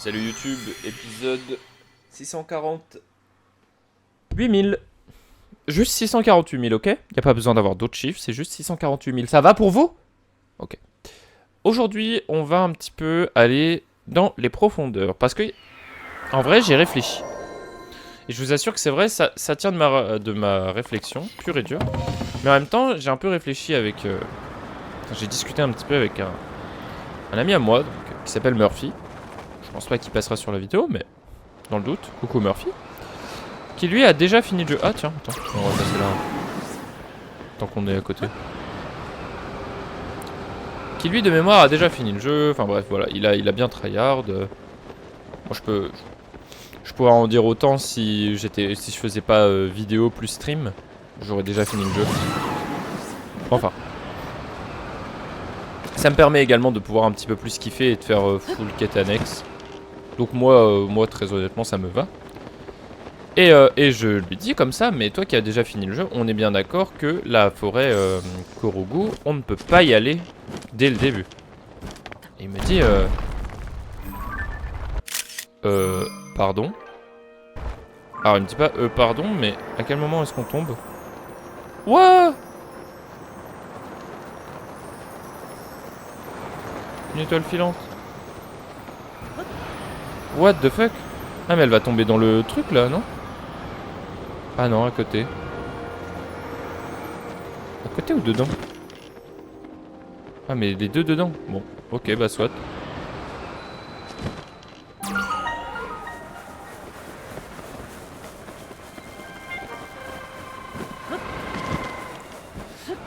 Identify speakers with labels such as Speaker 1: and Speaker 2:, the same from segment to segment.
Speaker 1: Salut YouTube, épisode 640. 8000. Juste 648 000, ok? Y a pas besoin d'avoir d'autres chiffres, c'est juste 648 000. Ça va pour vous? Ok. Aujourd'hui, on va un petit peu aller dans les profondeurs. Parce que, en vrai, j'ai réfléchi. Et je vous assure que c'est vrai, ça tient de ma réflexion, pure et dure. Mais en même temps, j'ai un peu réfléchi avec... j'ai discuté un petit peu avec un ami à moi, donc, qui s'appelle Murphy. Je pense pas qu'il passera sur la vidéo, mais dans le doute, coucou Murphy. Qui lui a déjà fini le jeu. Ah tiens, attends, on va passer là. Tant qu'on est à côté. Qui lui de mémoire a déjà fini le jeu. Enfin bref, voilà, il a bien tryhard. Moi je pourrais en dire autant si je faisais pas vidéo plus stream. J'aurais déjà fini le jeu. Enfin. Ça me permet également de pouvoir un petit peu plus kiffer et de faire full quête annexe. Donc moi très honnêtement ça me va. Et je lui dis comme ça, mais toi qui as déjà fini le jeu, on est bien d'accord que la forêt Korogu, on ne peut pas y aller dès le début. Et il me dit pardon. Alors il me dit pas pardon, mais à quel moment est-ce qu'on tombe? What? Une étoile filante. What the fuck? Ah mais elle va tomber dans le truc là, non? Ah non, à côté. À côté ou dedans? Ah mais les deux dedans. Bon, ok, bah soit.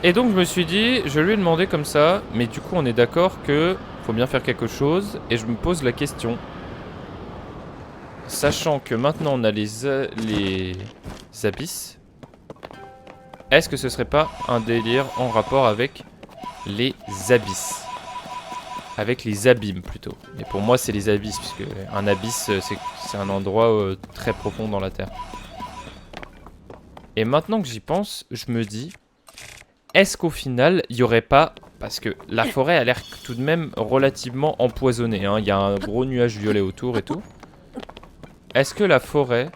Speaker 1: Et donc je me suis dit, je lui ai demandé comme ça, mais du coup on est d'accord que faut bien faire quelque chose, et je me pose la question. Sachant que maintenant on a les abysses, est-ce que ce serait pas un délire en rapport avec les abysses? Avec les abîmes plutôt. Mais pour moi c'est les abysses, puisque un abysse c'est un endroit très profond dans la terre. Et maintenant que j'y pense, je me dis, est-ce qu'au final il n'y aurait pas... Parce que la forêt a l'air tout de même relativement empoisonnée, hein. Il y a un gros nuage violet autour et tout. Est-ce que la forêt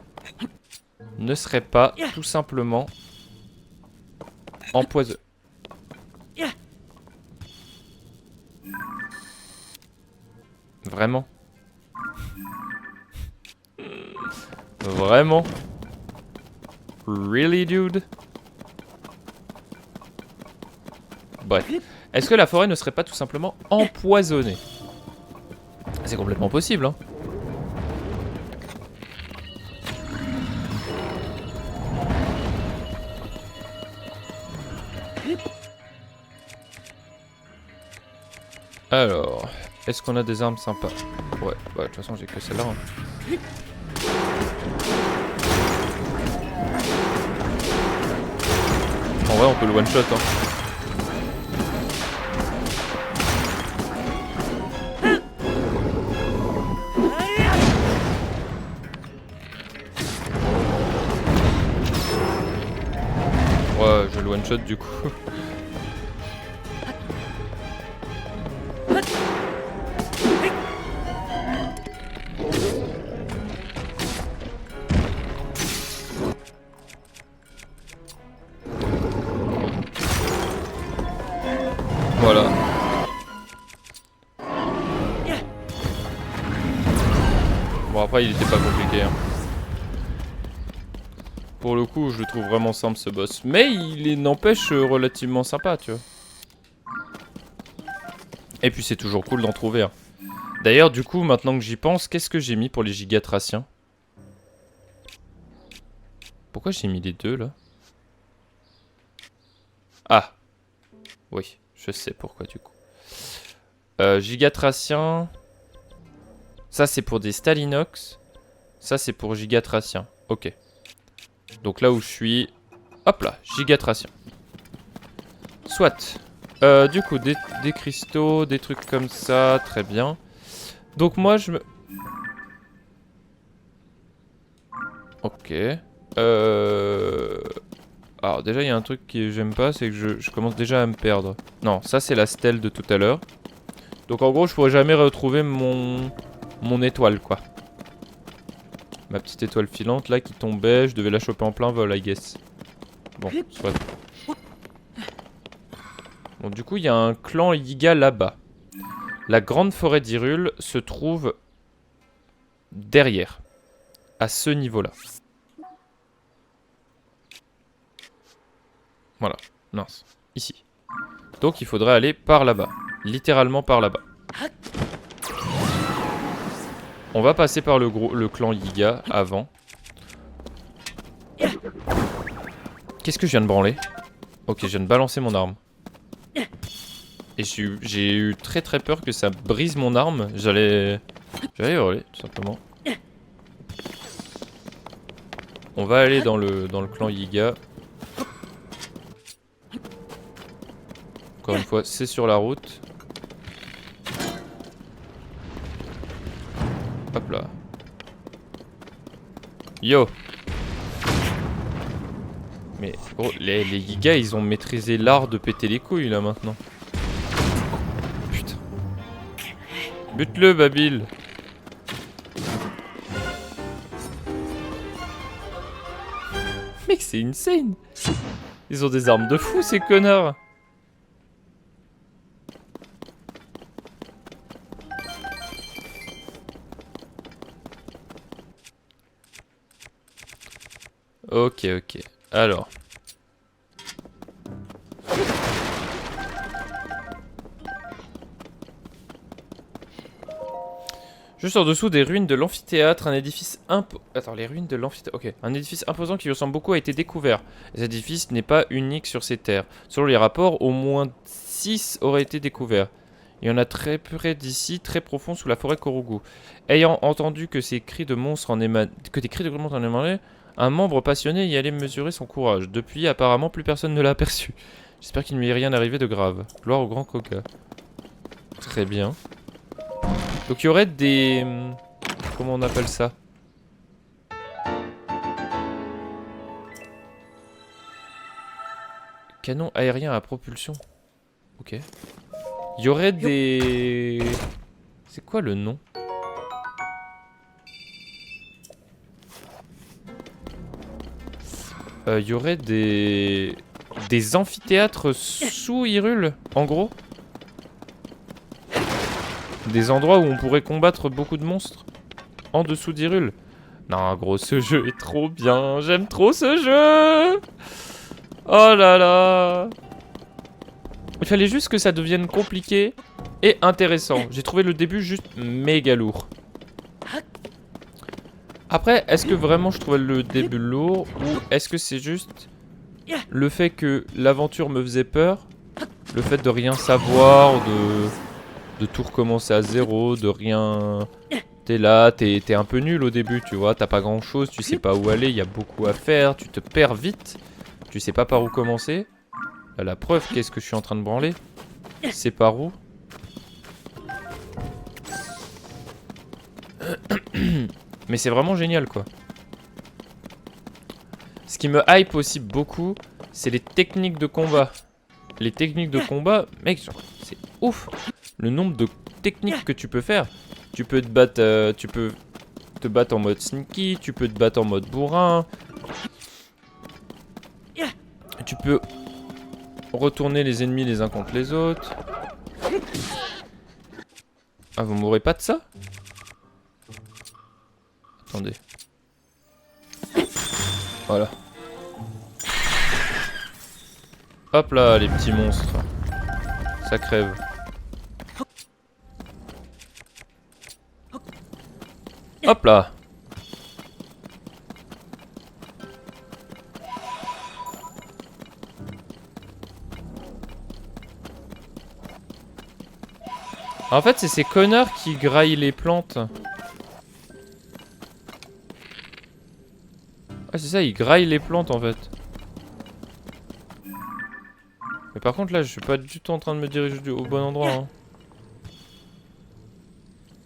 Speaker 1: ne serait pas tout simplement empoisonnée? Vraiment? Vraiment? Really, dude? Bref. Est-ce que la forêt ne serait pas tout simplement empoisonnée? C'est complètement possible, hein. Alors, est-ce qu'on a des armes sympas? Ouais, bah de toute façon j'ai que celle-là. Hein. En vrai on peut le one shot hein. Ouais, je le one shot du coup. Voilà. Bon après il était pas compliqué hein. Pour le coup je le trouve vraiment simple ce boss. Mais il n'empêche relativement sympa tu vois. Et puis c'est toujours cool d'en trouver un. D'ailleurs du coup maintenant que j'y pense, qu'est-ce que j'ai mis pour les gigatraciens? Pourquoi j'ai mis les deux là? Ah. Oui, je sais pourquoi du coup. Gigatracien. Ça c'est pour des Stalinox. Ça c'est pour gigatracien. Ok. Donc là où je suis... Hop là, gigatracien. Soit. Du coup, des cristaux, des trucs comme ça, très bien. Donc moi je me... Ok. Alors déjà il y a un truc que j'aime pas, c'est que je commence déjà à me perdre. Non, ça c'est la stèle de tout à l'heure. Donc en gros je pourrais jamais retrouver mon mon étoile, quoi. Ma petite étoile filante, là, qui tombait. Je devais la choper en plein vol, I guess. Bon, soit. Bon, du coup, il y a un clan Yiga là-bas. La grande forêt d'Hyrule se trouve derrière. À ce niveau-là. Voilà. Mince. Ici. Donc, il faudrait aller par là-bas. Littéralement par là-bas. On va passer par le clan Yiga avant. Qu'est-ce que je viens de branler? Ok, je viens de balancer mon arme. Et j'ai eu très très peur que ça brise mon arme. J'allais hurler, tout simplement. On va aller dans le clan Yiga. Encore une fois, c'est sur la route. Hop là. Yo. Mais gros, les Yiga, ils ont maîtrisé l'art de péter les couilles là maintenant. Putain. Bute-le, Babil. Mec, c'est insane. Ils ont des armes de fou, ces connards. Ok, ok. Alors. Juste en dessous des ruines de l'amphithéâtre, un édifice Attends, les ruines de l'amphithéâtre... Ok. Un édifice imposant qui ressemble beaucoup a été découvert. Cet édifice n'est pas unique sur ces terres. Selon les rapports, au moins 6 auraient été découverts. Il y en a très près d'ici, très profond sous la forêt Korugu. Ayant entendu que des cris de monstres en émanaient, un membre passionné y allait mesurer son courage. Depuis, apparemment, plus personne ne l'a aperçu. J'espère qu'il ne lui est rien arrivé de grave. Gloire au grand Koga. Très bien. Donc il y aurait des... Comment on appelle ça? Canon aérien à propulsion. Ok. Il y aurait des... C'est quoi le nom? Il y aurait des amphithéâtres sous Hyrule, en gros. Des endroits où on pourrait combattre beaucoup de monstres. En dessous d'Hyrule. Non, gros, ce jeu est trop bien. J'aime trop ce jeu. Oh là là. Il fallait juste que ça devienne compliqué et intéressant. J'ai trouvé le début juste méga lourd. Après, est-ce que vraiment je trouvais le début lourd ou est-ce que c'est juste le fait que l'aventure me faisait peur, le fait de rien savoir, de tout recommencer à zéro, de rien... T'es là, t'es un peu nul au début, tu vois, t'as pas grand chose, tu sais pas où aller, il y a beaucoup à faire, tu te perds vite, tu sais pas par où commencer. Là, la preuve, qu'est-ce que je suis en train de branler? C'est par où? Mais c'est vraiment génial, quoi. Ce qui me hype aussi beaucoup, c'est les techniques de combat. Les techniques de combat, mec, c'est ouf. Le nombre de techniques que tu peux faire. Tu peux te battre, en mode sneaky, tu peux te battre en mode bourrin. Tu peux retourner les ennemis les uns contre les autres. Ah, vous mourrez pas de ça? Attendez. Voilà. Hop là, les petits monstres. Ça crève. Hop là. En fait, c'est ces connards qui graillent les plantes. Ah, c'est ça, ils graillent les plantes en fait. Mais par contre, là, je suis pas du tout en train de me diriger au bon endroit. Hein.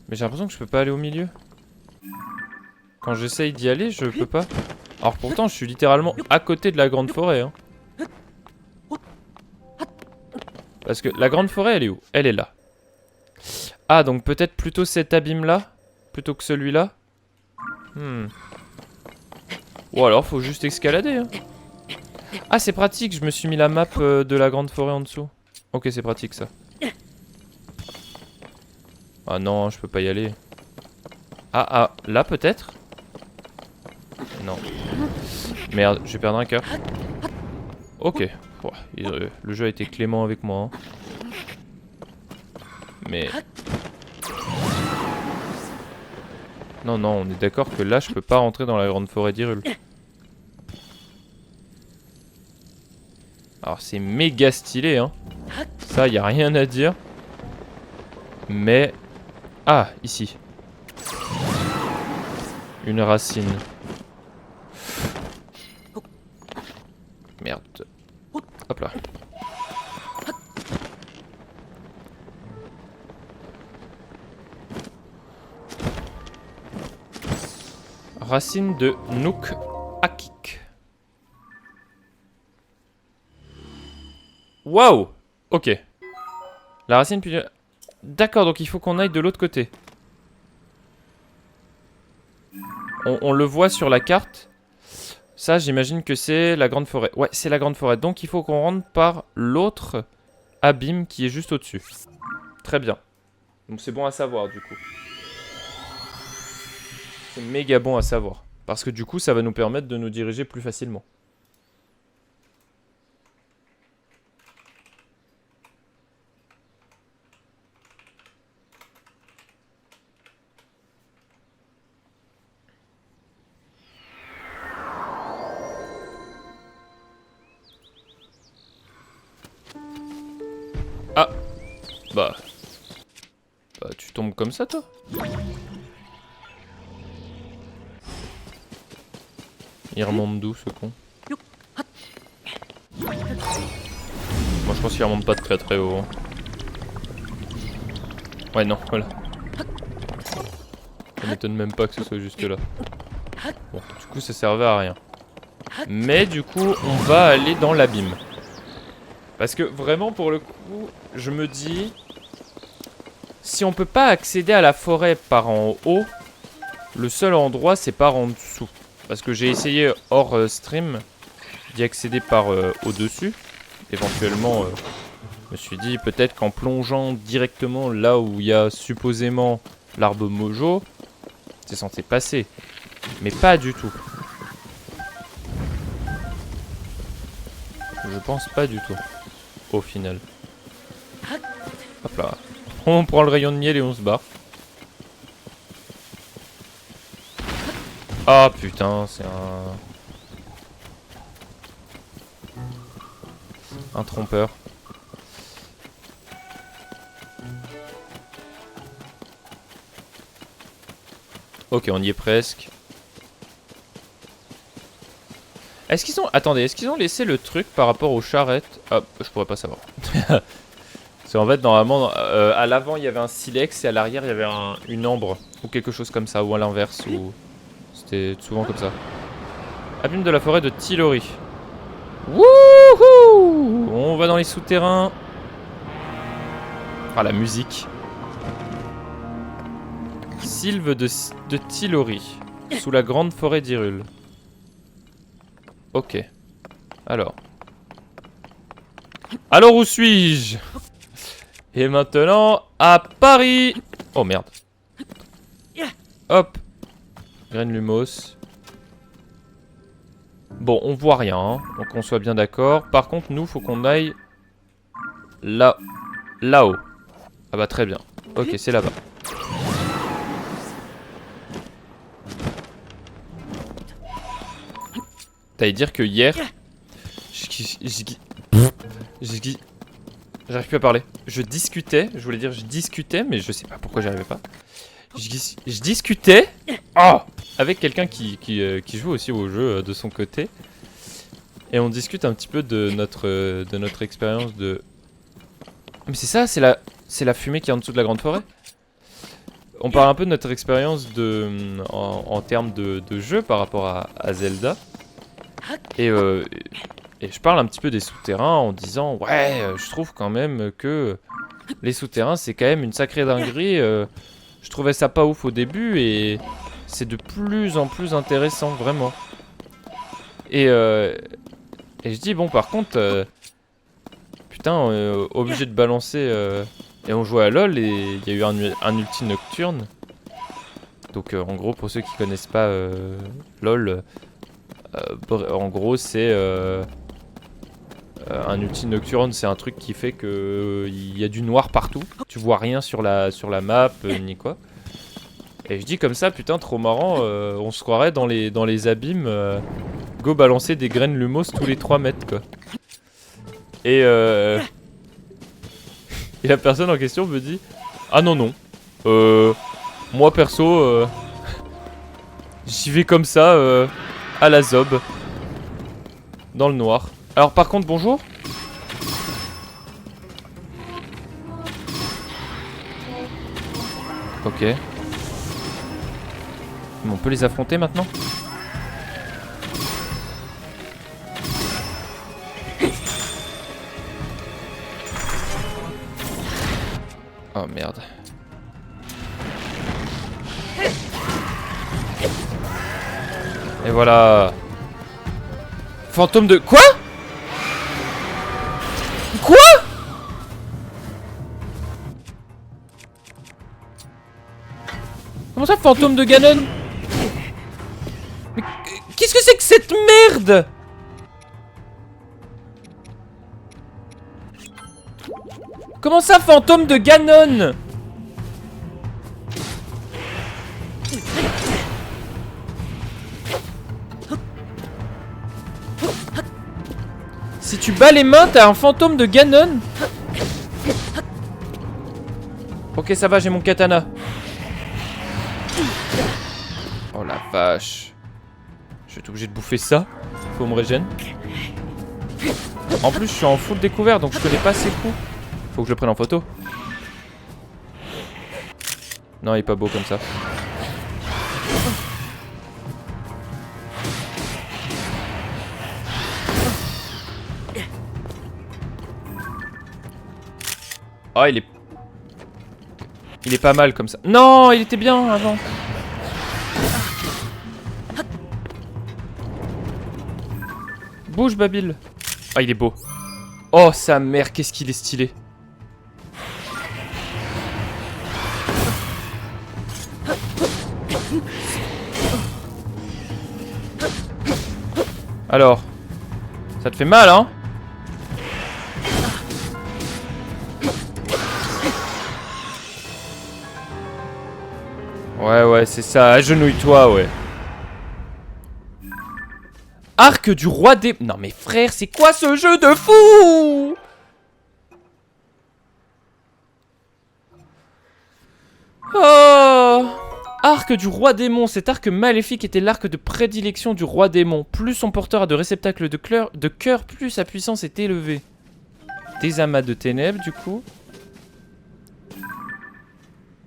Speaker 1: Mais j'ai l'impression que je peux pas aller au milieu. Quand j'essaye d'y aller, je peux pas. Alors pourtant, je suis littéralement à côté de la grande forêt. Hein. Parce que la grande forêt, elle est où? Elle est là. Ah, donc peut-être plutôt cet abîme-là? plutôt que celui-là. Ou alors faut juste escalader. Hein. Ah c'est pratique, je me suis mis la map de la grande forêt en dessous. Ok c'est pratique ça. Ah non, je peux pas y aller. Ah, là peut-être? Non. Merde, je vais perdre un cœur. Ok. Le jeu a été clément avec moi. Hein. Mais... Non, on est d'accord que là, je peux pas rentrer dans la grande forêt d'Hyrule. Alors, c'est méga stylé, hein. Ça, y a rien à dire. Mais... Ah, ici. Une racine. Merde. Hop là. Racine de Nook Akik. Waouh. Ok. La racine puis... D'accord, donc il faut qu'on aille de l'autre côté. On le voit sur la carte. Ça, j'imagine que c'est la grande forêt. Ouais, c'est la grande forêt. Donc il faut qu'on rentre par l'autre abîme qui est juste au-dessus. Très bien. Donc c'est bon à savoir du coup. C'est méga bon à savoir. Parce que du coup, ça va nous permettre de nous diriger plus facilement. Ah. Bah, tu tombes comme ça, toi? Il remonte d'où, ce con? Moi, je pense qu'il remonte pas de très très haut. Hein. Ouais, non, voilà. Ça m'étonne même pas que ce soit juste là. Bon, du coup, ça servait à rien. Mais du coup, on va aller dans l'abîme. Parce que vraiment, pour le coup, je me dis... Si on peut pas accéder à la forêt par en haut, le seul endroit, c'est par en dessous. Parce que j'ai essayé hors stream d'y accéder par au-dessus. Éventuellement, je me suis dit peut-être qu'en plongeant directement là où il y a supposément l'arbre Mojo, c'est censé passer. Mais pas du tout. Je pense pas du tout. Au final. Hop là. On prend le rayon de miel et on se barre. Ah putain, c'est un trompeur. Ok, on y est presque. Est-ce qu'ils ont... Attendez, est-ce qu'ils ont laissé le truc par rapport aux charrettes? Ah, je pourrais pas savoir. C'est en fait, normalement, à l'avant, il y avait un silex et à l'arrière, il y avait une ambre. Ou quelque chose comme ça, ou à l'inverse, ou... C'était souvent comme ça. Abîme de la forêt de Tilori. Wouhou! On va dans les souterrains. Ah, la musique. Sylve de Tilori. Sous la grande forêt d'Hyrule. Ok. Alors. Alors où suis-je? Et maintenant, à Paris. Oh merde. Hop. Graine Lumos. Bon, on voit rien, hein, donc on soit bien d'accord. Par contre, nous, faut qu'on aille là-haut. Ah bah très bien. Ok, c'est là-bas. T'allais dire que hier... J'arrive plus à parler. Je voulais dire je discutais, mais je sais pas pourquoi j'arrivais pas. Je discutais avec quelqu'un qui joue aussi au jeu de son côté. Et on discute un petit peu de notre expérience de... Mais c'est ça, c'est la fumée qui est en dessous de la grande forêt. On parle un peu de notre expérience en termes de jeu par rapport à Zelda. Et je parle un petit peu des souterrains en disant ouais, je trouve quand même que les souterrains c'est quand même une sacrée dinguerie. Je trouvais ça pas ouf au début et c'est de plus en plus intéressant, vraiment. Et je dis, bon, par contre, putain, obligé de balancer. Et on jouait à LoL et il y a eu un ulti nocturne. Donc, en gros, pour ceux qui connaissent pas LoL, en gros, c'est un ulti nocturne, c'est un truc qui fait que il y a du noir partout. Tu vois rien sur la map, ni quoi. Et je dis comme ça, putain, trop marrant, on se croirait dans les abîmes. Go balancer des graines lumos tous les 3 mètres, quoi. Et la personne en question me dit, ah non, non. Moi, perso, j'y vais comme ça, à la zob. Dans le noir. Alors par contre, bonjour. Ok. Mais on peut les affronter maintenant? Oh merde. Et voilà. Fantôme de... Quoi? Quoi? Comment ça, fantôme de Ganon? Mais qu'est-ce que c'est que cette merde? Comment ça, fantôme de Ganon? Si tu bats les mains, t'as un fantôme de Ganon? Ok, ça va, j'ai mon katana. Oh la vache. Je vais être obligé de bouffer ça. Faut me régène. En plus, je suis en full découvert, donc je connais pas ces coups. Faut que je le prenne en photo. Non, il est pas beau comme ça. Oh, il est pas mal comme ça. Non, il était bien avant. Bouge, Babil. Ah, il est beau. Oh, sa mère, qu'est-ce qu'il est stylé. Alors, ça te fait mal, hein? Ouais, ouais, c'est ça. Agenouille-toi, ouais. Arc du roi des... Non mais frère, c'est quoi ce jeu de fou? Oh! Arc du roi démon. Cet arc maléfique était l'arc de prédilection du roi démon. Plus son porteur a de réceptacles de cœur, plus sa puissance est élevée. Des amas de ténèbres, du coup.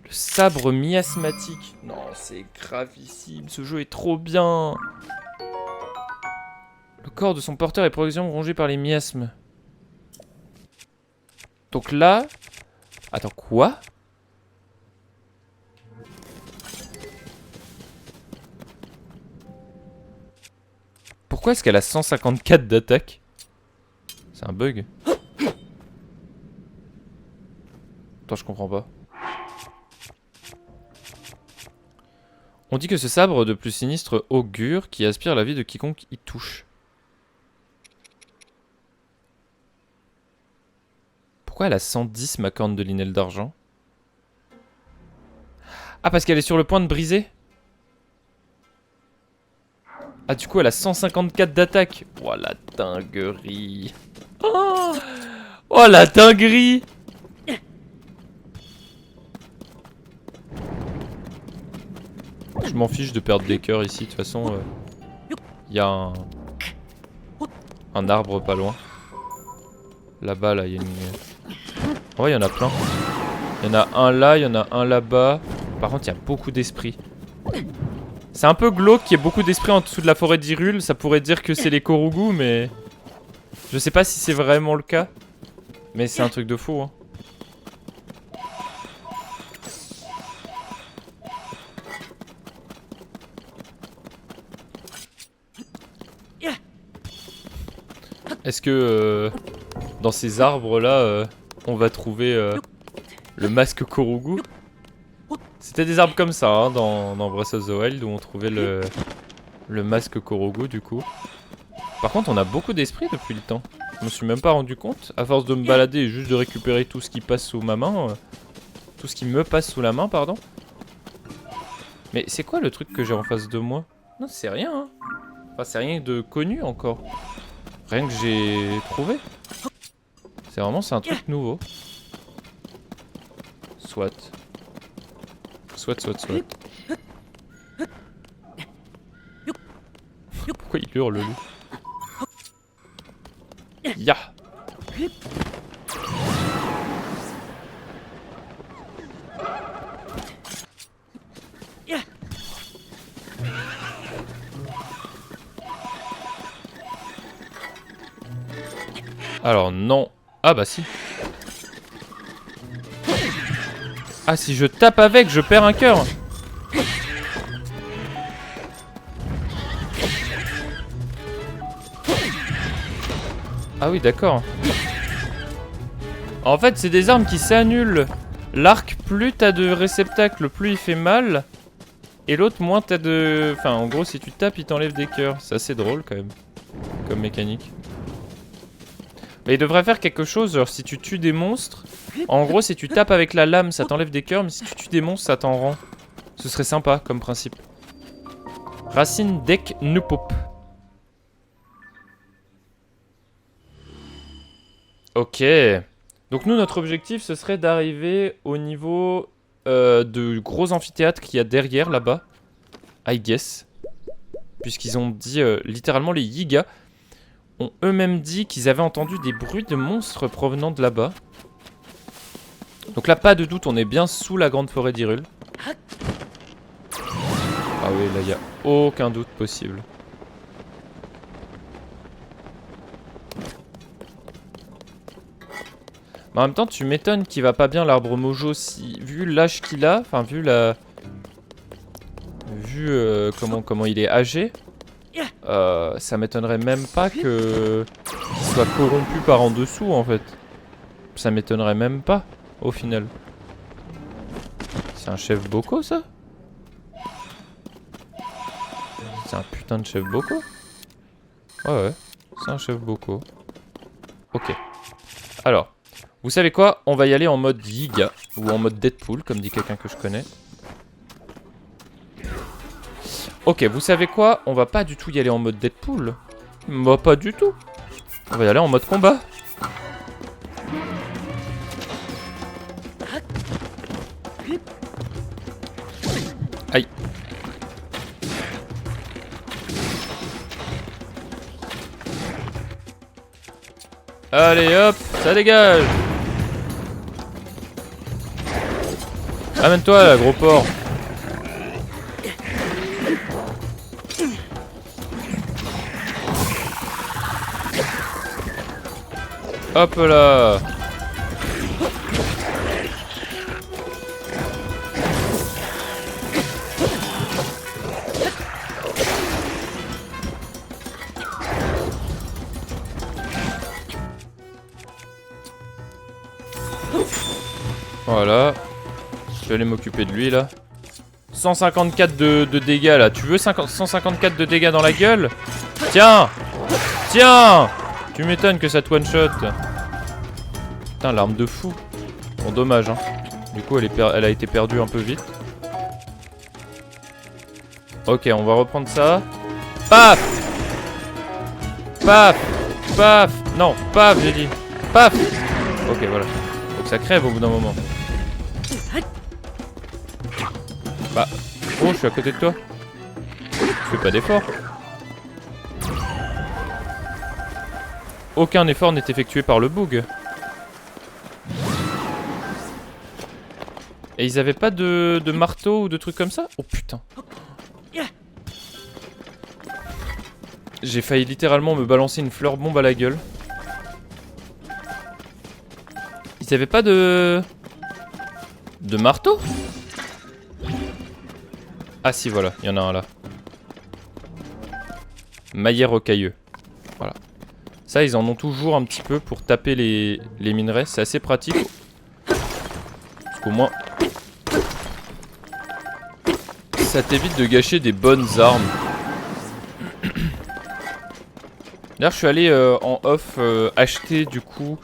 Speaker 1: Le sabre miasmatique. Non, c'est gravissime. Ce jeu est trop bien. Le corps de son porteur est progressivement rongé par les miasmes. Donc là... Attends, quoi? Pourquoi est-ce qu'elle a 154 d'attaque? C'est un bug. Attends, je comprends pas. On dit que ce sabre de plus sinistre augure qui aspire la vie de quiconque y touche. Pourquoi elle a 110 ma corne de linel d'argent? Ah, parce qu'elle est sur le point de briser? Ah, du coup, elle a 154 d'attaque. Oh, la dinguerie. Oh, oh la dinguerie. Je m'en fiche de perdre des cœurs ici. De toute façon, il y a un arbre pas loin. Là-bas, là, il y a une... Ouais, il y en a plein. Il y en a un là, il y en a un là-bas. Par contre, il y a beaucoup d'esprits. C'est un peu glauque qu'il y ait beaucoup d'esprits en dessous de la forêt d'Hyrule. Ça pourrait dire que c'est les Korugu, mais... Je sais pas si c'est vraiment le cas. Mais c'est un truc de fou, hein. Est-ce que dans ces arbres là, on va trouver le masque Korugu? C'était des arbres comme ça hein, dans Breath of the Wild où on trouvait le masque Korugu du coup. Par contre on a beaucoup d'esprit depuis le temps. Je me suis même pas rendu compte. À force de me balader et juste de récupérer tout ce qui passe sous ma main. Tout ce qui me passe sous la main pardon. Mais c'est quoi le truc que j'ai en face de moi? Non c'est rien hein. Enfin c'est rien de connu encore. Rien que j'ai trouvé. C'est un truc nouveau. Soit. Soit. Pourquoi il hurle le loup? Ya. Alors non. Ah bah si. Ah si je tape avec, je perds un cœur. Ah oui d'accord. En fait c'est des armes qui s'annulent. L'arc plus t'as de réceptacles plus il fait mal. Et l'autre moins t'as de... Enfin en gros si tu tapes il t'enlève des cœurs. C'est assez drôle quand même. Comme mécanique. Mais il devrait faire quelque chose, genre si tu tues des monstres, en gros si tu tapes avec la lame ça t'enlève des cœurs, mais si tu tues des monstres ça t'en rend. Ce serait sympa comme principe. Racine Dek Nupop. Ok. Donc nous notre objectif ce serait d'arriver au niveau de gros amphithéâtre qu'il y a derrière là-bas. I guess. Puisqu'ils ont dit littéralement les Yiga ont eux-mêmes dit qu'ils avaient entendu des bruits de monstres provenant de là-bas. Donc là, pas de doute, on est bien sous la grande forêt d'Hyrule. Ah oui, là, il n'y a aucun doute possible. Mais en même temps, tu m'étonnes qu'il va pas bien l'arbre Mojo si... Vu l'âge qu'il a, enfin vu la... Vu comment il est âgé, ça m'étonnerait même pas que qu'il soit corrompu par en dessous en fait. Ça m'étonnerait même pas au final. C'est un chef Boko ça? C'est un putain de chef Boko? Ouais, c'est un chef Boko. Ok. Alors, vous savez quoi? On va y aller en mode Yiga ou en mode Deadpool comme dit quelqu'un que je connais. Ok, vous savez quoi? On va pas du tout y aller en mode Deadpool. Bah pas du tout. On va y aller en mode combat. Aïe. Allez hop, ça dégage. Amène-toi là, gros porc. Hop là. Voilà. Je vais aller m'occuper de lui là. 154 de dégâts là. Tu veux 154 de dégâts dans la gueule? Tiens. Tiens. Tu m'étonnes que ça te one shot. Putain, l'arme de fou. Bon, dommage hein. Du coup elle a été perdue un peu vite. Ok, on va reprendre ça. Paf. Paf. Paf. Non, paf j'ai dit. Paf. Ok, voilà. Faut que ça crève au bout d'un moment. Bah, oh, je suis à côté de toi. Je fais pas d'effort. Aucun effort n'est effectué par le bug. Et ils avaient pas de marteau ou de trucs comme ça? Oh putain. J'ai failli littéralement me balancer une fleur bombe à la gueule. Ils avaient pas de marteau? Ah si voilà, il y en a un là. Maillère rocailleux. Voilà. Ça, ils en ont toujours un petit peu pour taper les minerais. C'est assez pratique. Parce qu'au moins, ça t'évite de gâcher des bonnes armes. D'ailleurs, je suis allé en off acheter du coup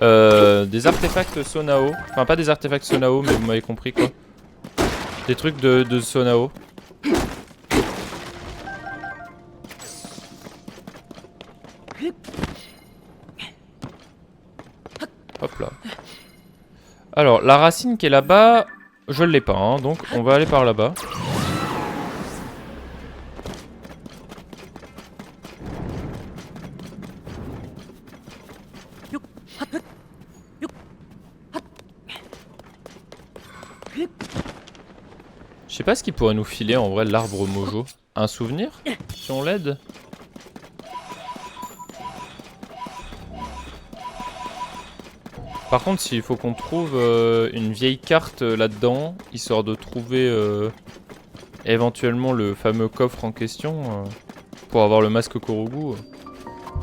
Speaker 1: des artefacts Sonao. Enfin, pas des artefacts Sonao, mais vous m'avez compris quoi. Des trucs de Sonao. Hop là. Alors, la racine qui est là-bas, je l'ai pas, hein, donc on va aller par là-bas. Je sais pas ce qu'il pourrait nous filer en vrai l'arbre Mojo. Un souvenir si on l'aide? Par contre, s'il faut qu'on trouve une vieille carte là-dedans, histoire de trouver éventuellement le fameux coffre en question pour avoir le masque Korogu.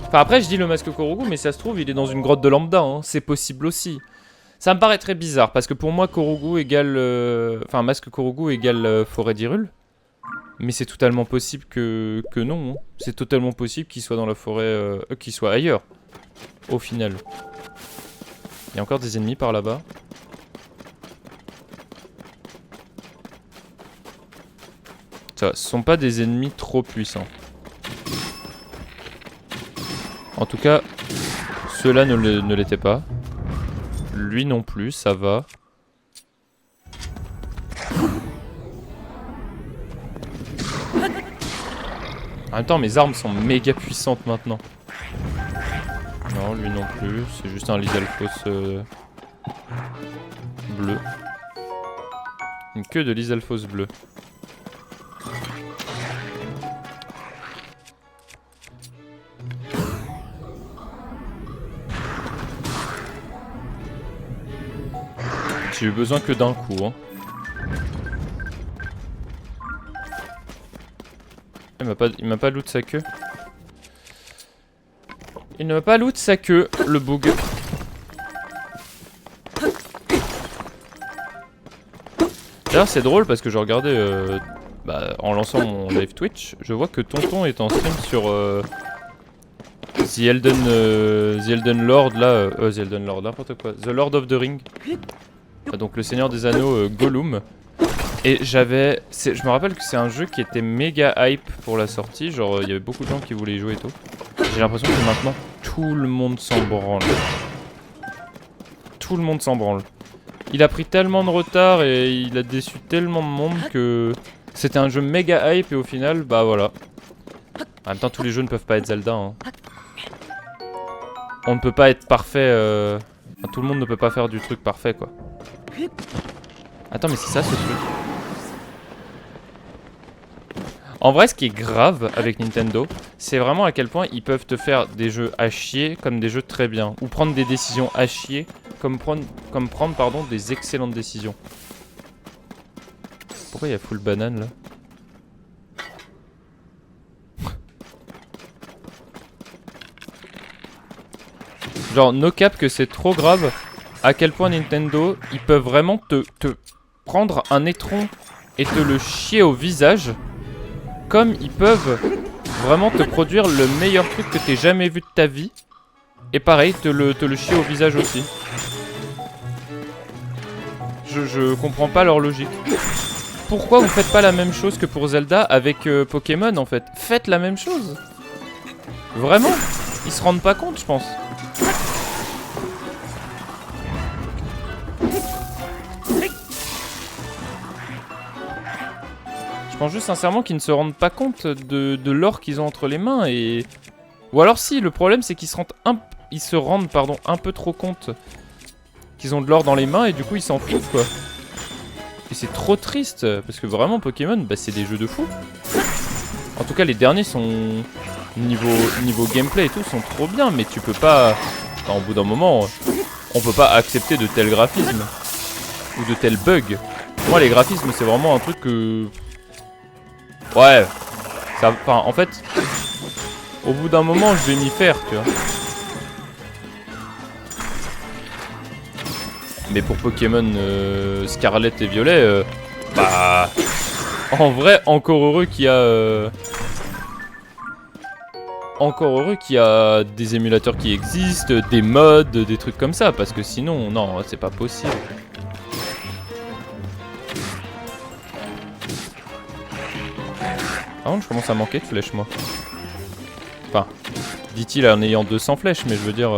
Speaker 1: Enfin après, je dis le masque Korogu, mais ça se trouve, il est dans une grotte de lambda, hein. C'est possible aussi. Ça me paraît très bizarre, parce que pour moi, Korogu égale... Enfin, masque Korogu égale forêt d'Hyrule. Mais c'est totalement possible que non. Hein. C'est totalement possible qu'il soit dans la forêt... qu'il soit ailleurs, au final. Il y a encore des ennemis par là-bas. Ça, ce sont pas des ennemis trop puissants. En tout cas, ceux-là ne l'étaient pas. Lui non plus, ça va. En même temps, mes armes sont méga puissantes maintenant. Non, lui non plus. C'est juste un Lizalfos bleu. Une queue de Lizalfos bleu. J'ai eu besoin que d'un coup, hein. Il m'a pas loot sa queue. Il ne m'a pas loot sa queue, le bug. D'ailleurs, c'est drôle parce que je regardais en lançant mon live Twitch, je vois que Tonton est en stream sur The Elden Lord là, The Elden Lord, n'importe quoi, The Lord of the Ring. Donc le Seigneur des Anneaux Gollum. Et je me rappelle que c'est un jeu qui était méga hype pour la sortie, genre il y avait beaucoup de gens qui voulaient y jouer et tout. J'ai l'impression que maintenant tout le monde s'en branle. Tout le monde s'en branle. Il a pris tellement de retard et il a déçu tellement de monde que c'était un jeu méga hype et au final, bah voilà. En même temps, tous les jeux ne peuvent pas être Zelda. Hein. On ne peut pas être parfait. Enfin, tout le monde ne peut pas faire du truc parfait quoi. Attends, mais c'est ça ce truc. En vrai, ce qui est grave avec Nintendo, c'est vraiment à quel point ils peuvent te faire des jeux à chier comme des jeux très bien. Ou prendre des décisions à chier comme prendre des excellentes décisions. Pourquoi il y a full banane là? Genre, no cap que c'est trop grave à quel point Nintendo, ils peuvent vraiment te prendre un étron et te le chier au visage. Comme ils peuvent vraiment te produire le meilleur truc que t'aies jamais vu de ta vie. Et pareil, te le chier au visage aussi. Je comprends pas leur logique. Pourquoi vous faites pas la même chose que pour Zelda avec Pokémon en fait? Faites la même chose. Vraiment? Ils se rendent pas compte, je pense. Je pense juste sincèrement qu'ils ne se rendent pas compte de l'or qu'ils ont entre les mains et... Ou alors si, le problème c'est qu'ils se rendent un peu trop compte qu'ils ont de l'or dans les mains et du coup ils s'en foutent quoi. Et c'est trop triste parce que vraiment Pokémon, bah, c'est des jeux de fou. En tout cas les derniers sont... Niveau gameplay et tout sont trop bien mais tu peux pas... Enfin, au bout d'un moment, on peut pas accepter de tels graphismes. Ou de tels bugs. Moi les graphismes c'est vraiment un truc que... Ouais, ça, enfin, en fait, au bout d'un moment, je vais m'y faire, tu vois. Mais pour Pokémon Scarlet et Violet, bah... En vrai, encore heureux qu'il y a... Encore heureux qu'il y a des émulateurs qui existent, des mods, des trucs comme ça, parce que sinon, non, c'est pas possible. Par contre, je commence à manquer de flèches, moi. Enfin, dit-il en ayant 200 flèches, mais je veux dire...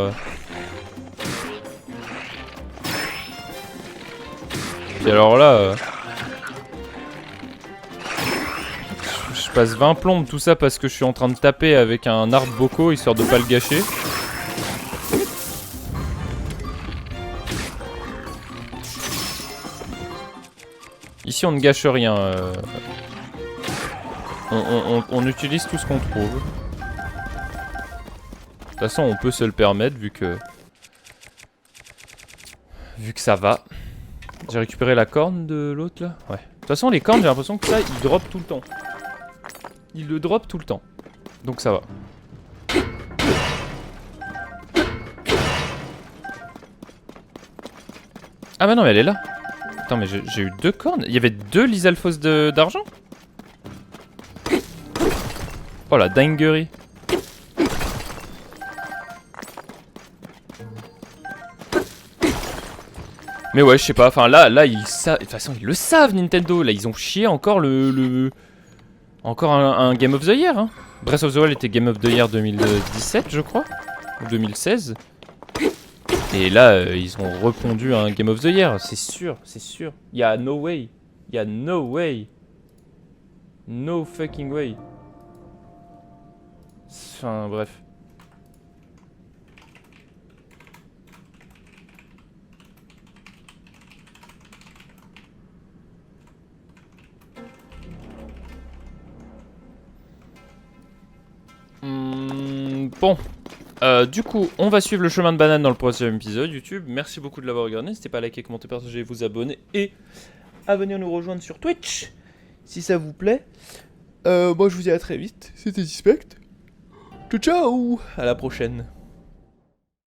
Speaker 1: Et alors là... Je passe 20 plombes, tout ça parce que je suis en train de taper avec un arbre bocaux, histoire de pas le gâcher. Ici, on ne gâche rien. On utilise tout ce qu'on trouve. De toute façon, on peut se le permettre vu que ça va. J'ai récupéré la corne de l'autre là. Ouais. De toute façon, les cornes, j'ai l'impression que ça, ils drop tout le temps. Ils le drop tout le temps. Donc ça va. Ah bah non, mais elle est là. Attends, mais j'ai eu 2 cornes. Il y avait 2 Lizalfos d'argent. Oh la dinguerie. Mais ouais, je sais pas, enfin là, ils savent. De toute façon, ils le savent, Nintendo. Là, ils ont chié encore encore un Game of the Year. Hein. Breath of the Wild était Game of the Year 2017, je crois. Ou 2016. Et là, ils ont repondu un Game of the Year. C'est sûr, c'est sûr. Il y a no way. Il y a no way. No fucking way. Enfin, bref. Bon, du coup, on va suivre le chemin de banane dans le prochain épisode YouTube. Merci beaucoup de l'avoir regardé. N'hésitez pas à liker, commenter, partager, vous abonner et à venir nous rejoindre sur Twitch si ça vous plaît. Moi, je vous dis à très vite. C'était Dispect. Ciao, ciao. À la prochaine.